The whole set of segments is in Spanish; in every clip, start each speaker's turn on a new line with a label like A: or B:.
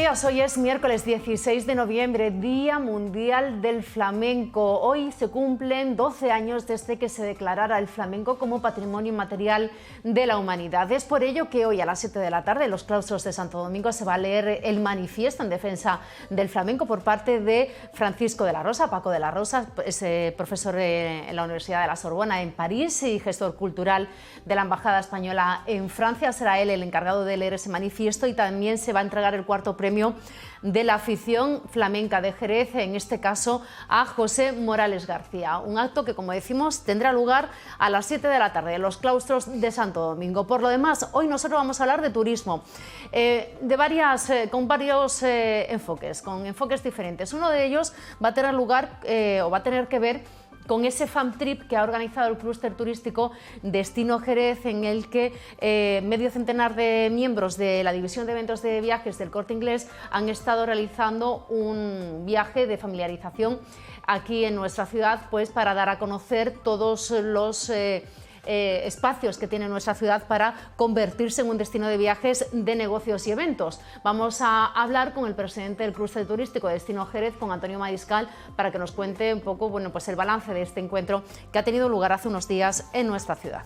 A: días, hoy es miércoles 16 de noviembre, Día Mundial del Flamenco. Hoy se cumplen 12 años desde que se declarara el flamenco como Patrimonio Inmaterial de la Humanidad. Es por ello que hoy a las 7 de la tarde en los claustros de Santo Domingo se va a leer el manifiesto en defensa del flamenco por parte de Francisco de la Rosa. Paco de la Rosa es profesor en la Universidad de la Sorbona en París y gestor cultural de la Embajada Española en Francia. Será él el encargado de leer ese manifiesto y también se va a entregar el cuarto premio de la afición flamenca de Jerez, en este caso a José Morales García. Un acto que, como decimos, tendrá lugar a las 7 de la tarde en los claustros de Santo Domingo. Por lo demás, hoy nosotros vamos a hablar de turismo, con varios enfoques, con enfoques diferentes. Uno de ellos va a tener lugar o va a tener que ver con ese fan trip que ha organizado el clúster turístico Destino Jerez, en el que medio centenar de miembros de la división de eventos de viajes del Corte Inglés han estado realizando un viaje de familiarización aquí en nuestra ciudad, pues para dar a conocer todos los espacios que tiene nuestra ciudad para convertirse en un destino de viajes, de negocios y eventos. Vamos a hablar con el presidente del clúster turístico de Destino Jerez, con Antonio Mariscal, para que nos cuente un poco, pues el balance de este encuentro que ha tenido lugar hace unos días en nuestra ciudad.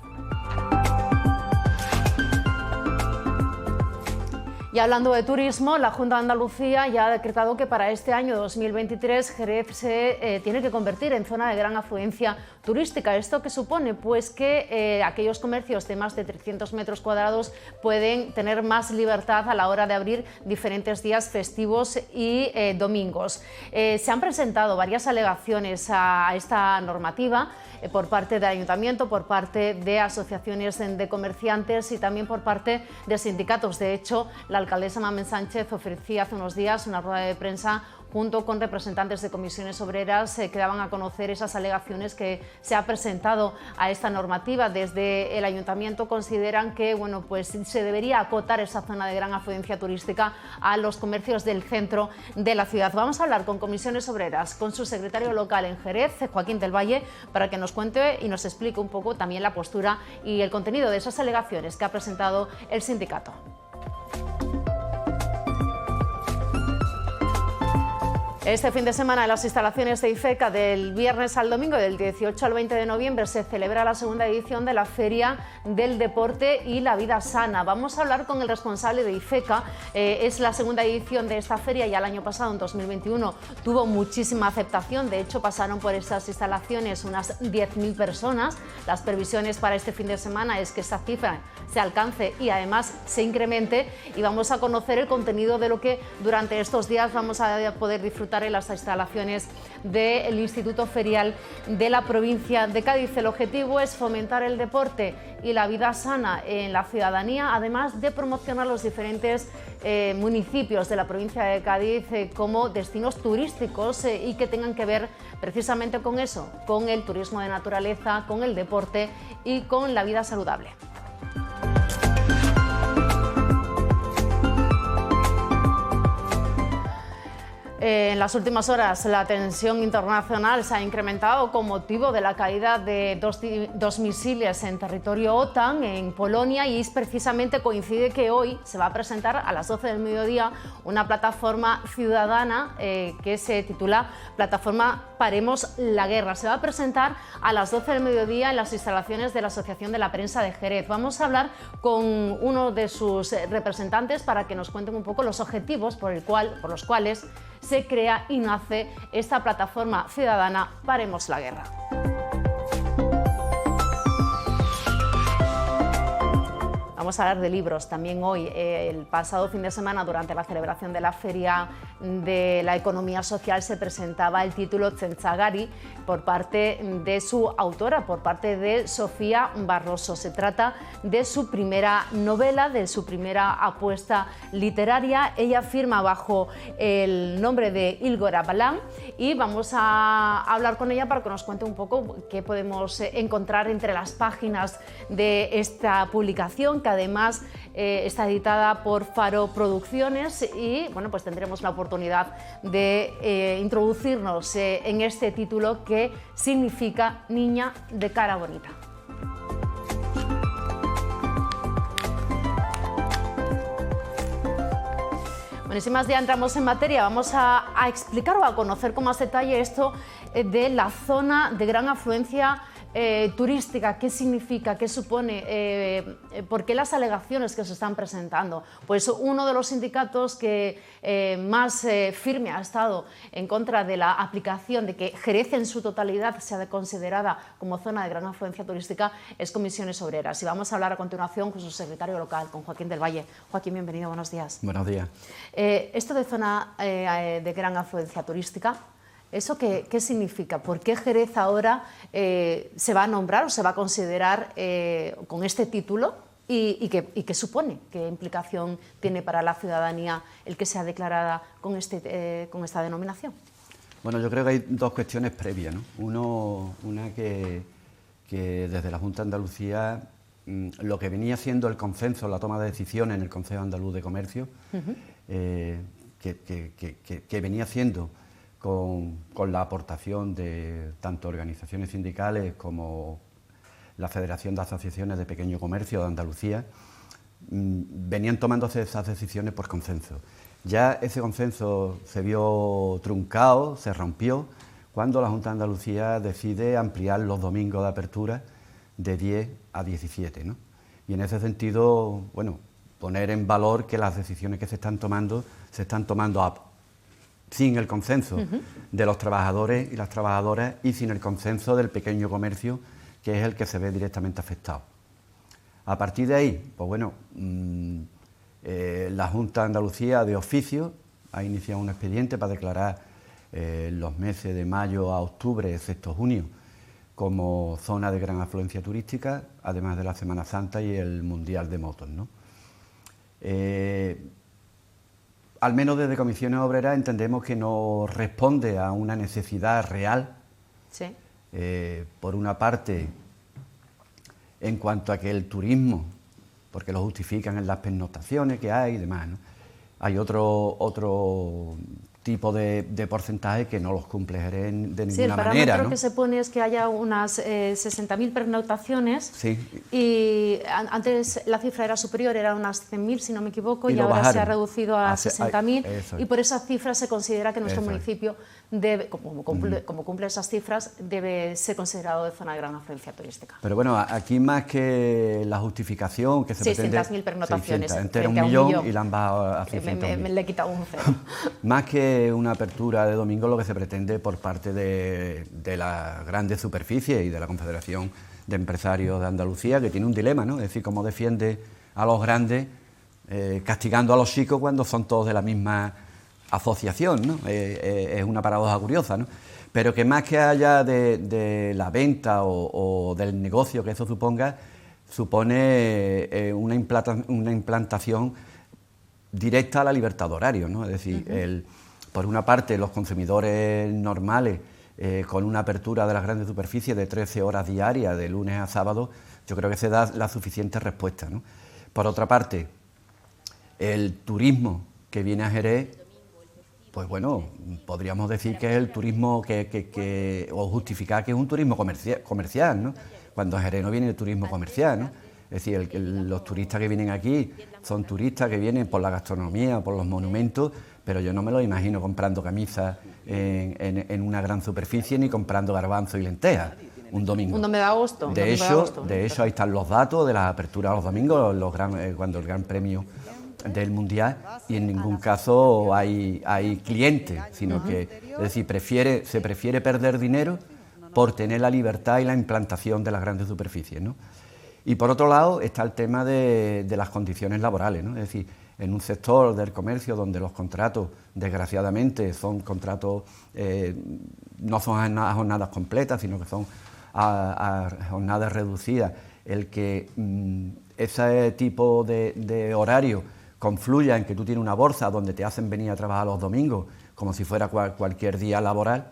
A: Y hablando de turismo, la Junta de Andalucía ya ha decretado que para este año 2023 Jerez se tiene que convertir en zona de gran afluencia turística. ¿Esto qué supone? Pues que aquellos comercios de más de 300 metros cuadrados pueden tener más libertad a la hora de abrir diferentes días festivos y domingos. Se han presentado varias alegaciones a esta normativa por parte del Ayuntamiento, por parte de asociaciones de comerciantes y también por parte de sindicatos. De hecho, la alcaldesa Mamen Sánchez ofrecía hace unos días una rueda de prensa junto con representantes de comisiones obreras que daban a conocer esas alegaciones que se ha presentado a esta normativa. Desde el Ayuntamiento consideran que pues se debería acotar esa zona de gran afluencia turística a los comercios del centro de la ciudad. Vamos a hablar con comisiones obreras, con su secretario local en Jerez, Joaquín del Valle, para que nos cuente y nos explique un poco también la postura y el contenido de esas alegaciones que ha presentado el sindicato. Este fin de semana en las instalaciones de IFECA, del viernes al domingo, del 18 al 20 de noviembre, se celebra la segunda edición de la Feria del Deporte y la Vida Sana. Vamos a hablar con el responsable de IFECA. Es la segunda edición de esta feria. Ya el año pasado, en 2021, tuvo muchísima aceptación. De hecho, pasaron por estas instalaciones unas 10.000 personas. Las previsiones para este fin de semana es que esta cifra se alcance y además se incremente. Y vamos a conocer el contenido de lo que durante estos días vamos a poder disfrutar en las instalaciones del Instituto Ferial de la provincia de Cádiz. El objetivo es fomentar el deporte y la vida sana en la ciudadanía, además de promocionar los diferentes municipios de la provincia de Cádiz como destinos turísticos y que tengan que ver precisamente con eso, con el turismo de naturaleza, con el deporte y con la vida saludable. En las últimas horas la tensión internacional se ha incrementado con motivo de la caída de dos misiles en territorio OTAN en Polonia, y precisamente coincide que hoy se va a presentar a las 12 del mediodía una plataforma ciudadana que se titula Plataforma Paremos la Guerra. Se va a presentar a las 12 del mediodía en las instalaciones de la Asociación de la Prensa de Jerez. Vamos a hablar con uno de sus representantes para que nos cuenten un poco los objetivos por los cuales se crea y nace esta plataforma ciudadana Paremos la Guerra. Vamos a hablar de libros también hoy. El pasado fin de semana, durante la celebración de la Feria de la Economía Social, se presentaba el título Txentxagari por parte de su autora, por parte de Sofía Barroso. Se trata de su primera novela, de su primera apuesta literaria. Ella firma bajo el nombre de Ilgora Balán y vamos a hablar con ella para que nos cuente un poco qué podemos encontrar entre las páginas de esta publicación, que además está editada por Faro Producciones, y pues tendremos la oportunidad de introducirnos en este título que significa Niña de cara bonita. Bueno, y sin más ya entramos en materia, vamos a explicar o a conocer con más detalle esto de la zona de gran afluencia turística. ¿Qué significa? ¿Qué supone? ¿Por qué las alegaciones que se están presentando? Pues uno de los sindicatos que más firme ha estado en contra de la aplicación de que Jerez en su totalidad sea considerada como zona de gran afluencia turística es Comisiones Obreras. Y vamos a hablar a continuación con su secretario local, con Joaquín del Valle. Joaquín, bienvenido, buenos días.
B: Buenos días.
A: Esto de zona de gran afluencia turística, ¿eso qué significa? ¿Por qué Jerez ahora se va a nombrar o se va a considerar con este título? ¿Y qué supone? ¿Qué implicación tiene para la ciudadanía el que sea declarada con esta denominación?
B: Bueno, yo creo que hay dos cuestiones previas, ¿no? Una que desde la Junta de Andalucía, lo que venía siendo el consenso, la toma de decisiones en el Consejo Andaluz de Comercio, que venía siendo con la aportación de tanto organizaciones sindicales como la Federación de Asociaciones de Pequeño Comercio de Andalucía, venían tomándose esas decisiones por consenso. Ya ese consenso se vio truncado, se rompió, cuando la Junta de Andalucía decide ampliar los domingos de apertura de 10 a 17, ¿no? Y en ese sentido, bueno, poner en valor que las decisiones que se están tomando sin el consenso de los trabajadores y las trabajadoras y sin el consenso del pequeño comercio, que es el que se ve directamente afectado. A partir de ahí, pues bueno, la Junta de Andalucía de oficio ha iniciado un expediente para declarar los meses de mayo a octubre, excepto junio, como zona de gran afluencia turística, además de la Semana Santa y el Mundial de Motos, ¿no? Al menos desde Comisiones Obreras entendemos que no responde a una necesidad real.
A: Sí.
B: Por una parte, en cuanto a que el turismo, porque lo justifican en las pernoctaciones que hay y demás, ¿no? Hay otro tipo de porcentaje que no los cumple Jerez de ninguna manera.
A: Sí, el parámetro que se pone es que haya unas 60.000 pernoctaciones.
B: Sí.
A: Y antes la cifra era superior, era unas 100.000 si no me equivoco, y ahora
B: bajaron.
A: se ha reducido a 60.000 y por esa cifra se considera que nuestro municipio debe, como cumple esas cifras, debe ser considerado de zona de gran afluencia turística.
B: Pero bueno, aquí más que la justificación que se pretende...
A: 600.000 pernoctaciones.
B: 600, entera 1.000.000 y la han bajado a 600.000.
A: Me le he quitado un cero.
B: Más que una apertura de domingo, lo que se pretende por parte de las grandes superficies y de la Confederación de Empresarios de Andalucía, que tiene un dilema, ¿no? Es decir, cómo defiende a los grandes castigando a los chicos cuando son todos de la misma asociación, ¿no? Es una paradoja curiosa, ¿no? Pero que más que haya de la venta o del negocio que eso suponga, supone una implantación directa a la libertad de horario, ¿no? Es decir, por una parte, los consumidores normales, con una apertura de las grandes superficies de 13 horas diarias, de lunes a sábado, yo creo que se da la suficiente respuesta, ¿no? Por otra parte, el turismo que viene a Jerez, pues bueno, podríamos decir que es el turismo o justificar que es un turismo comercial, ¿no? Cuando a Jerez no viene el turismo comercial, ¿no? Es decir, los turistas que vienen aquí son turistas que vienen por la gastronomía, por los monumentos, pero yo no me lo imagino comprando camisas en una gran superficie ni comprando garbanzos y lentejas un domingo.
A: Un domingo de agosto.
B: De hecho, ahí están los datos de las aperturas los domingos, cuando el Gran Premio del Mundial, y en ningún caso hay clientes, sino que, es decir, se prefiere perder dinero por tener la libertad y la implantación de las grandes superficies, ¿no? Y por otro lado está el tema de las condiciones laborales, ¿no? Es decir, en un sector del comercio donde los contratos, desgraciadamente, son contratos, no son a jornadas completas, sino que son a jornadas reducidas, el que ese tipo de horario confluya en que tú tienes una bolsa donde te hacen venir a trabajar los domingos, como si fuera cualquier día laboral,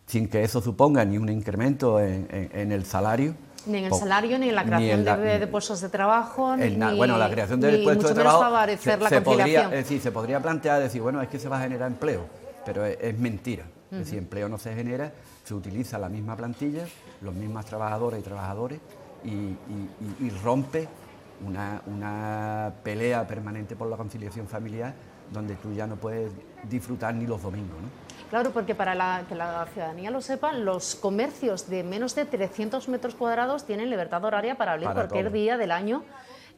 B: sin que eso suponga ni un incremento en el salario.
A: Ni en el salario, ni en la creación de puestos de trabajo,
B: bueno, la creación de puestos de trabajo
A: favorecer la conciliación.
B: Se podría plantear, decir, bueno, es que se va a generar empleo, pero es mentira. Es decir, empleo no se genera, se utiliza la misma plantilla, los mismos trabajadoras y trabajadores, y rompe una pelea permanente por la conciliación familiar donde tú ya no puedes disfrutar ni los domingos, ¿no?
A: Claro, porque para que la ciudadanía lo sepa, los comercios de menos de 300 metros cuadrados tienen libertad horaria para abrir cualquier día del año,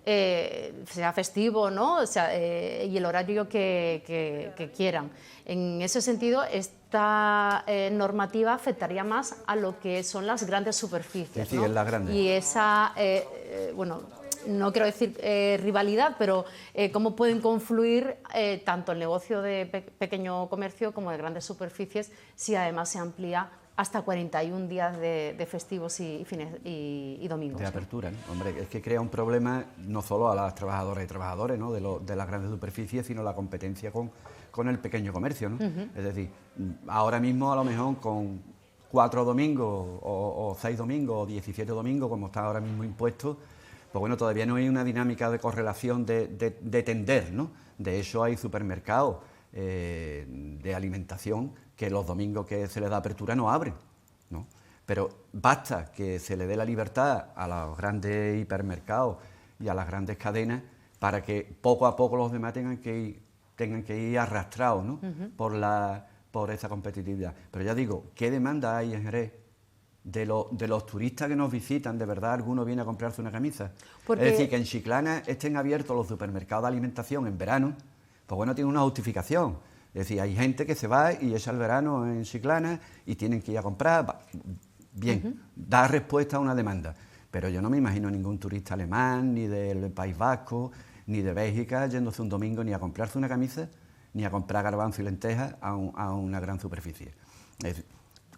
A: sea festivo, ¿no? O sea, y el horario que quieran. En ese sentido, esta normativa afectaría más a lo que son las grandes superficies,
B: sí,
A: ¿no?
B: es la grande.
A: Y esa, bueno, no quiero decir rivalidad, pero cómo pueden confluir tanto el negocio de pequeño comercio como de grandes superficies si además se amplía hasta 41 días de festivos y domingos.
B: De apertura, ¿no? Hombre, es que crea un problema no solo a las trabajadoras y trabajadores, ¿no?, de las grandes superficies, sino la competencia con el pequeño comercio, ¿no? Es decir, ahora mismo a lo mejor con 4 domingos o 6 domingos o 17 domingos, como está ahora mismo impuesto, pues bueno, todavía no hay una dinámica de correlación de tender, ¿no? De hecho, hay supermercados de alimentación que los domingos que se les da apertura no abren, ¿no? Pero basta que se le dé la libertad a los grandes hipermercados y a las grandes cadenas para que poco a poco los demás tengan que ir arrastrados, ¿no? por esa competitividad. Pero ya digo, ¿qué demanda hay en Jerez de los turistas que nos visitan? ¿De verdad alguno viene a comprarse una camisa? Porque... Es decir, que en Chiclana estén abiertos los supermercados de alimentación en verano, pues bueno, tiene una justificación. Es decir, hay gente que se va y echa el verano en Chiclana y tienen que ir a comprar. Bien, da respuesta a una demanda. Pero yo no me imagino ningún turista alemán, ni del País Vasco, ni de Bélgica, yéndose un domingo ni a comprarse una camisa, ni a comprar garbanzo y lentejas a una gran superficie. Es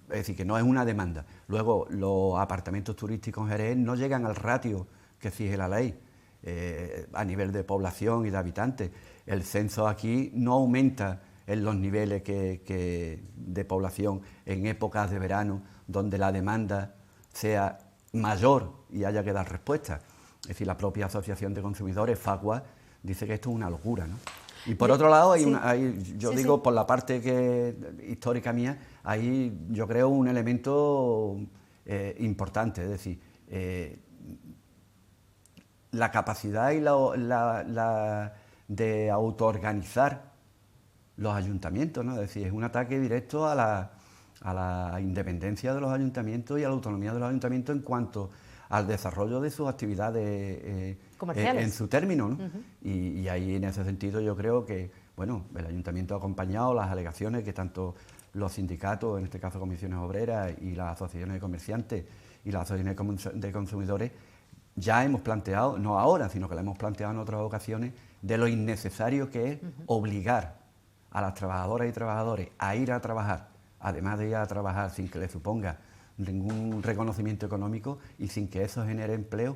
B: decir, que no es una demanda. Luego, los apartamentos turísticos en Jerez no llegan al ratio que exige la ley a nivel de población y de habitantes. El censo aquí no aumenta en los niveles de población en épocas de verano, donde la demanda sea mayor y haya que dar respuesta. Es decir, la propia Asociación de Consumidores, FACUA, dice que esto es una locura, ¿no? Y por otro lado, digo, por la parte histórica mía, hay, yo creo, un elemento importante, es decir, la capacidad y de autoorganizar los ayuntamientos, ¿no? Es decir, es un ataque directo a la independencia de los ayuntamientos y a la autonomía de los ayuntamientos en cuanto al desarrollo de sus actividades
A: comerciales
B: en su término, ¿no? Y ahí, en ese sentido, yo creo que, bueno, el ayuntamiento ha acompañado las alegaciones que tanto los sindicatos, en este caso comisiones obreras, y las asociaciones de comerciantes y las asociaciones de consumidores, ya hemos planteado, no ahora, sino que lo hemos planteado en otras ocasiones, de lo innecesario que es obligar a las trabajadoras y trabajadores a ir a trabajar, además de ir a trabajar sin que les suponga ningún reconocimiento económico y sin que eso genere empleo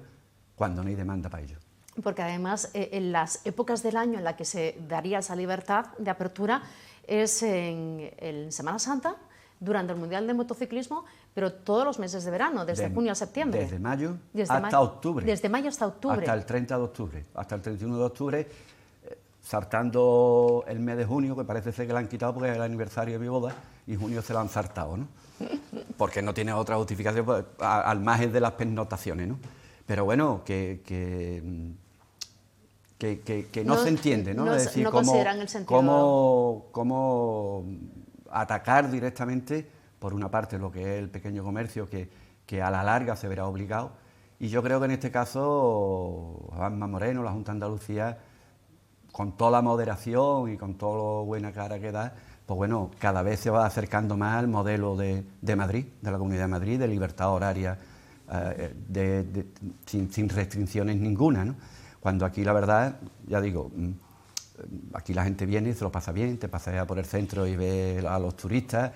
B: cuando no hay demanda para ello.
A: Porque además en las épocas del año en las que se daría esa libertad de apertura es en Semana Santa, durante el Mundial de Motociclismo, pero todos los meses de verano, desde junio a septiembre.
B: Desde mayo hasta octubre.
A: Desde mayo hasta octubre.
B: Hasta el 30 de octubre, hasta el 31 de octubre, saltando el mes de junio, que parece ser que lo han quitado porque es el aniversario de mi boda, y junio se lo han saltado, ¿no? Porque no tiene otra justificación, pues, al margen de las pernotaciones, ¿no? Pero bueno, que no se entiende, ¿no? Es decir, cómo atacar directamente, por una parte, lo que es el pequeño comercio, que a la larga se verá obligado. Y yo creo que en este caso, Juanma Moreno, la Junta de Andalucía, con toda la moderación y con toda la buena cara que da, pues bueno, cada vez se va acercando más al modelo de Madrid, de la Comunidad de Madrid, de libertad horaria, sin restricciones ninguna, ¿no? Cuando aquí, la verdad, ya digo, aquí la gente viene y se lo pasa bien, te pasea por el centro y ve a los turistas,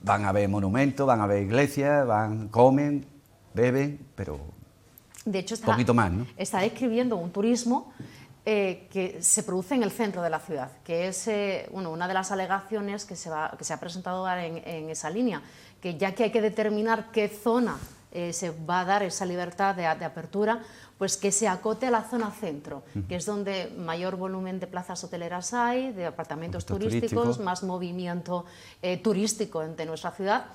B: van a ver monumentos, van a ver iglesias, comen, beben, pero
A: de hecho
B: un poquito más, ¿no?
A: Está describiendo un turismo que se produce en el centro de la ciudad, que es una de las alegaciones que se ha presentado en esa línea, que ya que hay que determinar qué zona se va a dar esa libertad de apertura, pues que se acote a la zona centro, que es donde mayor volumen de plazas hoteleras hay, de apartamentos turísticos, más movimiento turístico entre nuestra ciudad.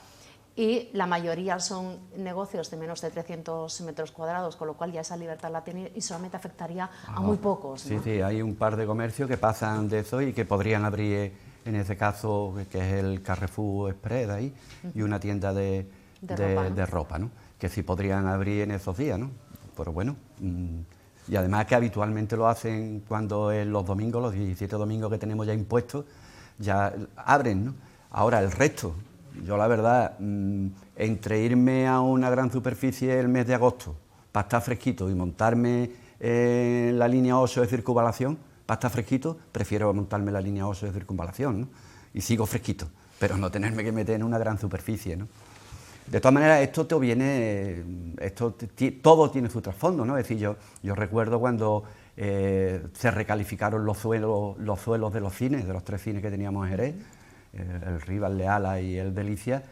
A: y la mayoría son negocios de menos de 300 metros cuadrados, con lo cual ya esa libertad la tiene y solamente afectaría a muy pocos, ¿no?
B: Sí, sí, hay un par de comercios que pasan de eso y que podrían abrir, en ese caso, que es el Carrefour Express de ahí, y una tienda de ropa, ¿no? Que sí podrían abrir en esos días, ¿no? Pero bueno, y además que habitualmente lo hacen cuando es los domingos, los 17 domingos que tenemos ya impuestos, ya abren, ¿no? Ahora, el resto, yo la verdad, entre irme a una gran superficie el mes de agosto para estar fresquito y montarme en la línea 8 de circunvalación, para estar fresquito, prefiero montarme en la línea 8 de circunvalación, ¿no? Y sigo fresquito, pero no tenerme que meter en una gran superficie, ¿no? De todas maneras, esto todo tiene su trasfondo, ¿no? Es decir, yo recuerdo cuando se recalificaron los suelos de los cines, de los 3 cines que teníamos en Jerez, el Rivas Leala y el Delicia,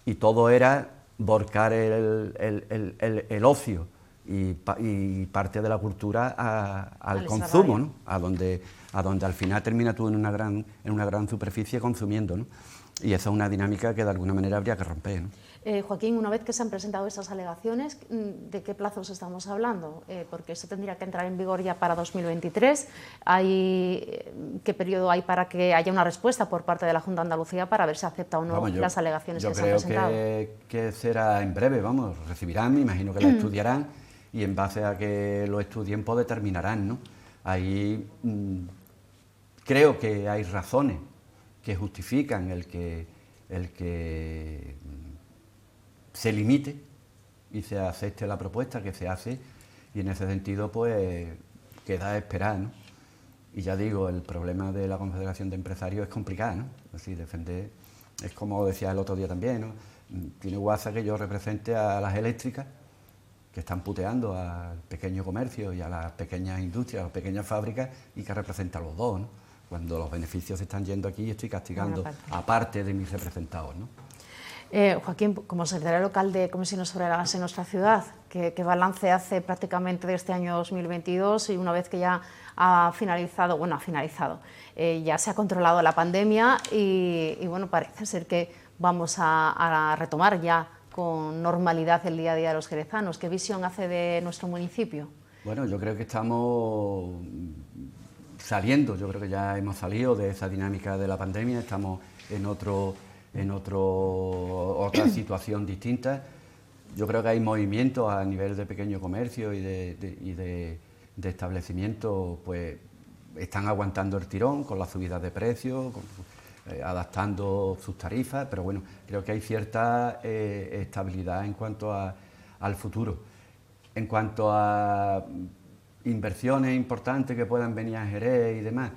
B: y todo era volcar el ocio y parte de la cultura al consumo, ¿no? A donde al final termina tú en una gran superficie consumiendo, ¿no? Y esa es una dinámica que de alguna manera habría que romper, ¿no?
A: Joaquín, una vez que se han presentado estas alegaciones, ¿de qué plazos estamos hablando? Porque eso tendría que entrar en vigor ya para 2023. ¿Qué periodo hay para que haya una respuesta por parte de la Junta de Andalucía para ver si acepta o no las alegaciones que se han presentado?
B: Yo creo que será en breve, vamos, recibirán, me imagino que la estudiarán y en base a que lo estudien pues determinarán, ¿no? Ahí creo que hay razones que justifican el que se limite y se acepte la propuesta que se hace, y en ese sentido pues queda a esperar, ¿no? Y ya digo, el problema de la Confederación de Empresarios es complicado, ¿no? Así, defender, es como decía el otro día también, ¿no? Tiene guasa que yo represente a las eléctricas que están puteando al pequeño comercio y a las pequeñas industrias, a las pequeñas fábricas, y que representa a los dos, ¿no? Cuando los beneficios se están yendo aquí y estoy castigando a parte de mis representados, ¿no?
A: Joaquín, como secretario local de Comisiones Obreras en nuestra ciudad, ¿qué balance hace prácticamente de este año 2022 y una vez que ya ya se ha controlado la pandemia y bueno, parece ser que vamos a retomar ya con normalidad el día a día de los jerezanos? ¿Qué visión hace de nuestro municipio?
B: Bueno, yo creo que estamos saliendo, yo creo que ya hemos salido de esa dinámica de la pandemia, estamos en otra situación distinta. Yo creo que hay movimientos a nivel de pequeño comercio y de establecimientos, pues están aguantando el tirón con las subidas de precios, adaptando sus tarifas, pero bueno, creo que hay cierta estabilidad en cuanto al futuro. En cuanto a inversiones importantes que puedan venir a Jerez y demás,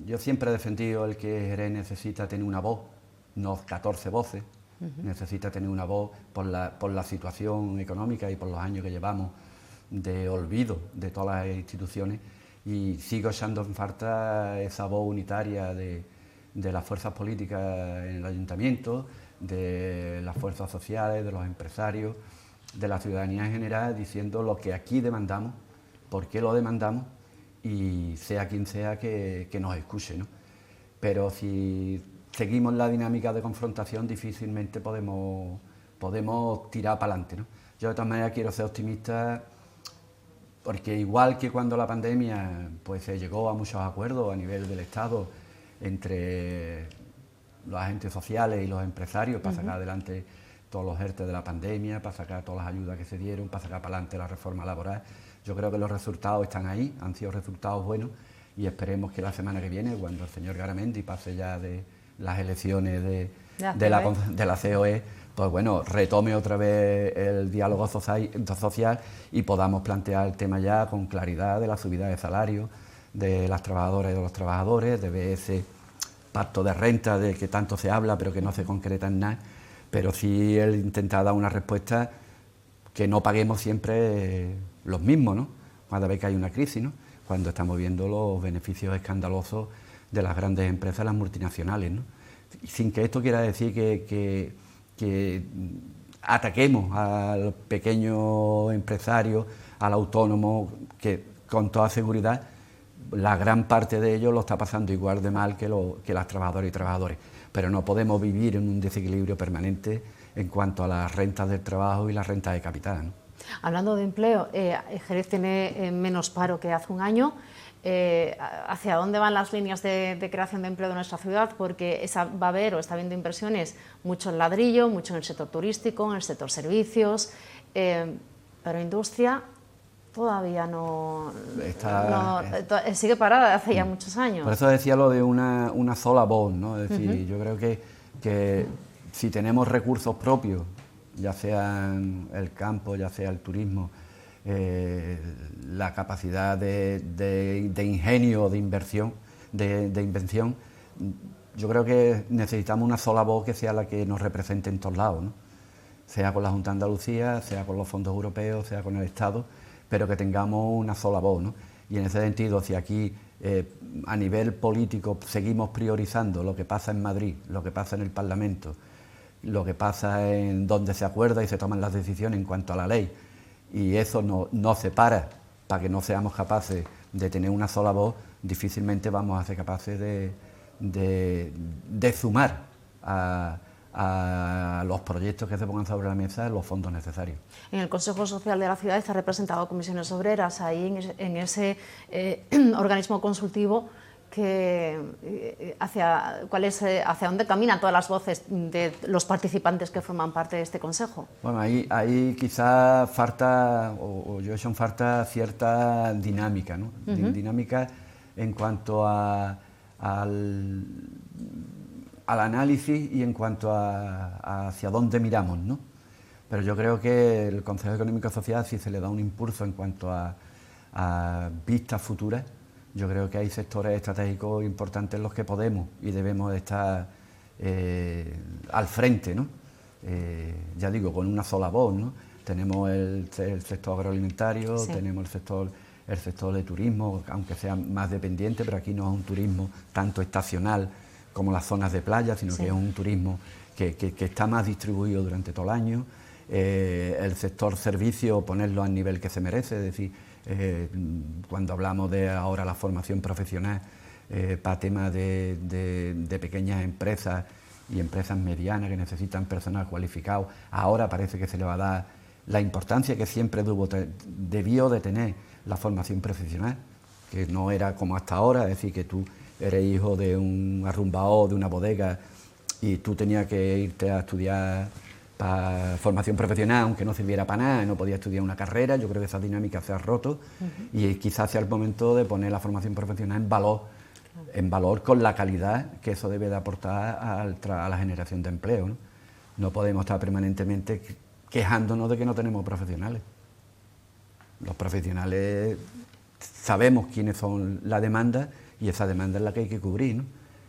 B: yo siempre he defendido el que Jerez necesita tener una voz, no 14 voces, necesita tener una voz por la situación económica y por los años que llevamos de olvido de todas las instituciones, y sigo echando en falta esa voz unitaria de las fuerzas políticas en el ayuntamiento, de las fuerzas sociales, de los empresarios, de la ciudadanía en general, diciendo lo que aquí demandamos, por qué lo demandamos, y sea quien sea que nos escuche, ¿no? Pero si seguimos la dinámica de confrontación, difícilmente podemos tirar para adelante, ¿no? Yo de todas maneras quiero ser optimista, porque igual que cuando la pandemia pues se llegó a muchos acuerdos a nivel del Estado entre los agentes sociales y los empresarios para sacar adelante todos los ERTE de la pandemia, para sacar todas las ayudas que se dieron, para sacar para adelante la reforma laboral, yo creo que los resultados están ahí, han sido resultados buenos, y esperemos que la semana que viene, cuando el señor Garamendi pase ya de las elecciones de la COE, pues bueno, retome otra vez el diálogo social y podamos plantear el tema ya con claridad de la subida de salarios de las trabajadoras y de los trabajadores, de ver ese pacto de renta de que tanto se habla pero que no se concreta en nada, pero sí el intentar dar una respuesta que no paguemos siempre los mismos, ¿no? Cada vez que hay una crisis, ¿no? Cuando estamos viendo los beneficios escandalosos de las grandes empresas, las multinacionales, ¿no? Sin que esto quiera decir que ataquemos al pequeño empresario, al autónomo, que con toda seguridad la gran parte de ellos lo está pasando igual de mal que las trabajadoras y trabajadores, pero no podemos vivir en un desequilibrio permanente en cuanto a las rentas del trabajo y las rentas de capital, ¿no?
A: Hablando de empleo, Jerez tiene menos paro que hace un año. ¿Hacia dónde van las líneas de creación de empleo de nuestra ciudad? Porque va a haber o está habiendo inversiones mucho en ladrillo, mucho en el sector turístico, en el sector servicios, pero industria todavía sigue parada hace ya muchos años.
B: Por eso decía lo de una sola voz, ¿no? Es decir, yo creo que si tenemos recursos propios, ya sea el campo, ya sea el turismo, la capacidad de ingenio, de inversión, de invención, yo creo que necesitamos una sola voz que sea la que nos represente en todos lados, ¿no? Sea con la Junta de Andalucía, sea con los fondos europeos, sea con el Estado, pero que tengamos una sola voz, ¿no? Y en ese sentido, si aquí a nivel político seguimos priorizando lo que pasa en Madrid, lo que pasa en el Parlamento, lo que pasa en donde se acuerda y se toman las decisiones en cuanto a la ley, y eso nos separa para que no seamos capaces de tener una sola voz, difícilmente vamos a ser capaces de sumar a los proyectos que se pongan sobre la mesa los fondos necesarios.
A: En el Consejo Social de la ciudad está representado Comisiones Obreras, ahí en ese organismo consultivo hacia dónde caminan todas las voces de los participantes que forman parte de este consejo.
B: Bueno, ahí quizás falta, o yo he hecho falta cierta dinámica, ¿no? Dinámica en cuanto al análisis y en cuanto a hacia dónde miramos, ¿no? Pero yo creo que el Consejo Económico y Social, si se le da un impulso en cuanto a vistas futuras, yo creo que hay sectores estratégicos importantes en los que podemos y debemos estar al frente, ¿no? Ya digo, con una sola voz, ¿no? Tenemos el sector agroalimentario, sí. Tenemos el sector de turismo, aunque sea más dependiente, pero aquí no es un turismo tanto estacional como las zonas de playa, sino sí. Que es un turismo que está más distribuido durante todo el año. El sector servicio, ponerlo al nivel que se merece, es decir, cuando hablamos de ahora la formación profesional para temas de pequeñas empresas y empresas medianas que necesitan personal cualificado, ahora parece que se le va a dar la importancia que siempre debió de tener la formación profesional, que no era como hasta ahora, es decir, que tú eres hijo de un arrumbado de una bodega y tú tenías que irte a estudiar para formación profesional, aunque no sirviera para nada, no podías estudiar una carrera. Yo creo que esa dinámica se ha roto y quizás sea el momento de poner la formación profesional en valor con la calidad que eso debe de aportar a la generación de empleo, ¿no? No podemos estar permanentemente quejándonos de que no tenemos profesionales. Los profesionales sabemos quiénes son la demanda y esa demanda es la que hay que cubrir, ¿no?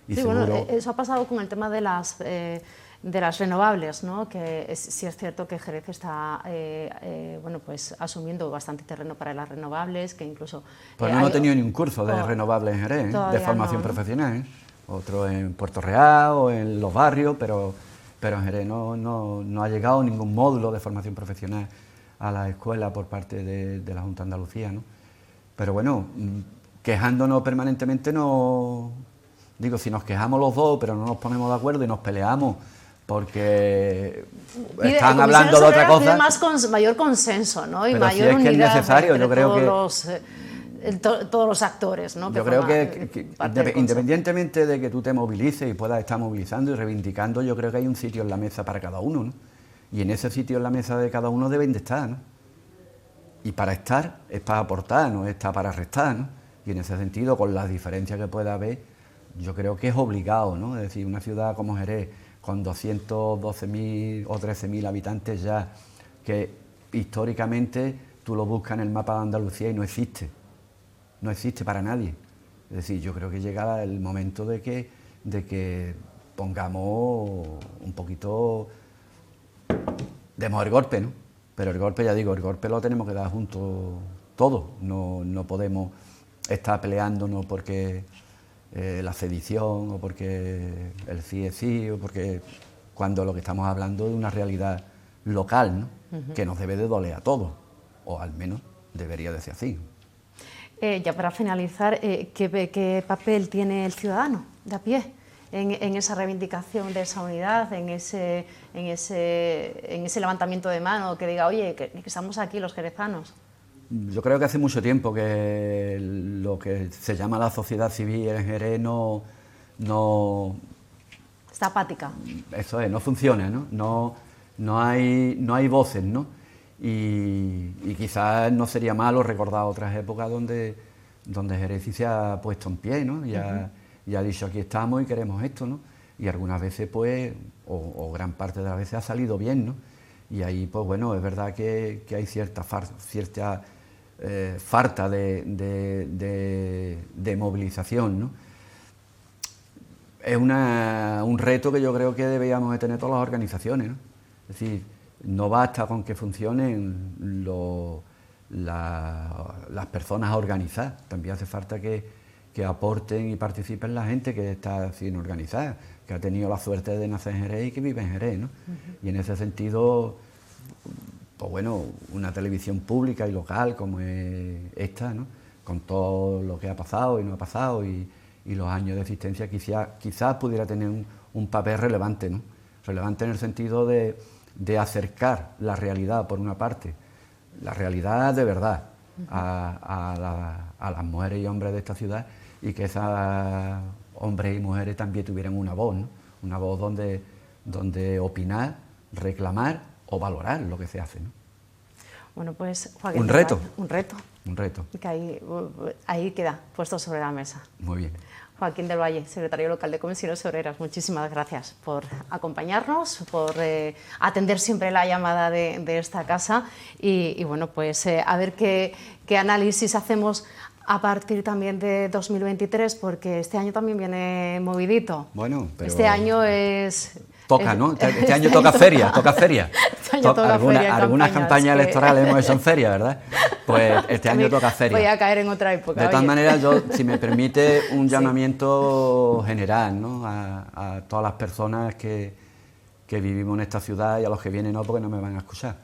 B: Y
A: sí,
B: seguro...
A: bueno, eso ha pasado con el tema de las renovables, ¿no? Que sí es cierto que Jerez está bueno, pues asumiendo bastante terreno para las renovables, que incluso...
B: Pues no hemos tenido ni un curso de renovables en Jerez, de formación profesional, ¿eh? Otro en Puerto Real o en los barrios, pero en Jerez no ha llegado ningún módulo de formación profesional a la escuela por parte de la Junta de Andalucía, ¿no? Pero bueno, quejándonos permanentemente no... Digo, si nos quejamos los dos, pero no nos ponemos de acuerdo y nos peleamos porque están hablando de otra cosa...
A: mayor consenso, ¿no? Y
B: pero
A: mayor
B: si es que es
A: unidad
B: necesario, yo creo
A: todos los actores, ¿no?
B: Yo creo que independientemente de que tú te movilices y puedas estar movilizando y reivindicando, yo creo que hay un sitio en la mesa para cada uno, ¿no? Y en ese sitio en la mesa de cada uno deben de estar, ¿no? Y para estar es para aportar, no está para restar, ¿no? Y en ese sentido, con las diferencias que pueda haber, yo creo que es obligado, ¿no? Es decir, una ciudad como Jerez, con 212.000 o 13.000 habitantes ya, que históricamente tú lo buscas en el mapa de Andalucía y no existe para nadie. Es decir, yo creo que llega el momento de que pongamos un poquito, demos el golpe, ¿no? Pero el golpe, ya digo, el golpe lo tenemos que dar juntos todos, no podemos estar peleándonos porque la sedición o porque el sí es sí, o porque cuando lo que estamos hablando es de una realidad local, ¿no? Que nos debe de doler a todos, o al menos debería de ser así.
A: Ya para finalizar, ¿qué papel tiene el ciudadano de a pie en esa reivindicación de esa unidad, en ese levantamiento de mano que diga, oye, que estamos aquí los jerezanos?
B: Yo creo que hace mucho tiempo que lo que se llama la sociedad civil en Jerez no
A: Está apática.
B: Eso es, no funciona, ¿no? No hay voces, ¿no? Y quizás no sería malo recordar otras épocas donde Jerez sí se ha puesto en pie, ¿no? Y ha dicho, aquí estamos y queremos esto, ¿no? Y algunas veces, pues, o gran parte de las veces ha salido bien, ¿no? Y ahí, pues bueno, es verdad que hay cierta falta de movilización, ¿no? Es un reto que yo creo que deberíamos de tener todas las organizaciones, ¿no? Es decir, no basta con que funcionen las personas organizadas, también hace falta que aporten y participen la gente que está sin organizada, que ha tenido la suerte de nacer en Jerez y que vive en Jerez, ¿no? Y en ese sentido, pues bueno, una televisión pública y local como es esta, ¿no? Con todo lo que ha pasado y no ha pasado y los años de existencia, quizás pudiera tener un papel relevante, ¿no? Relevante en el sentido de acercar la realidad, por una parte, la realidad de verdad a las mujeres y hombres de esta ciudad, y que esos hombres y mujeres también tuvieran una voz, ¿no? Una voz donde opinar, reclamar o valorar lo que se hace, ¿no?
A: Bueno, pues, Joaquín,
B: un reto.
A: Que ahí queda puesto sobre la mesa.
B: Muy bien.
A: Joaquín del Valle, secretario local de Comisiones Obreras, muchísimas gracias por acompañarnos, por atender siempre la llamada de esta casa y bueno, pues a ver qué análisis hacemos a partir también de 2023, porque este año también viene movidito.
B: Bueno, pero
A: este año es...
B: Toca, ¿no? Este año toca feria.
A: Este año toca feria,
B: algunas campañas electorales hemos hecho en feria, ¿verdad? Pues este año toca feria.
A: Voy a caer en otra época.
B: De todas maneras, yo, si me permite, un llamamiento general, ¿no? A todas las personas que vivimos en esta ciudad, y a los que vienen no, porque no me van a escuchar.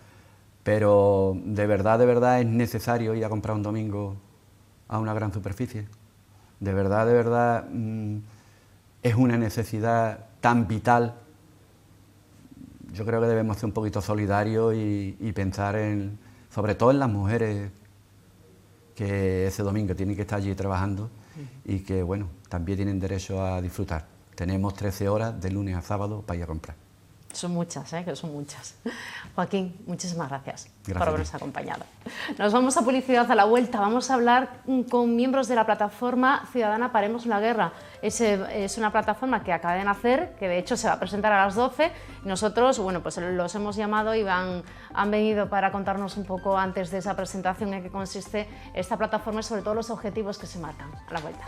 B: Pero de verdad es necesario ir a comprar un domingo a una gran superficie. De verdad, es una necesidad tan vital. Yo creo que debemos ser un poquito solidarios y pensar sobre todo en las mujeres que ese domingo tienen que estar allí trabajando y que, bueno, también tienen derecho a disfrutar. Tenemos 13 horas de lunes a sábado para ir a comprar.
A: Son muchas, que son muchas. Joaquín, muchísimas gracias por habernos acompañado. Nos vamos a publicidad. A la vuelta vamos a hablar con miembros de la plataforma ciudadana Paremos la Guerra. Es una plataforma que acaba de nacer, que de hecho se va a presentar a las 12. Nosotros, bueno, pues los hemos llamado y han venido para contarnos un poco antes de esa presentación en qué consiste esta plataforma y sobre todo los objetivos que se marcan. A la vuelta.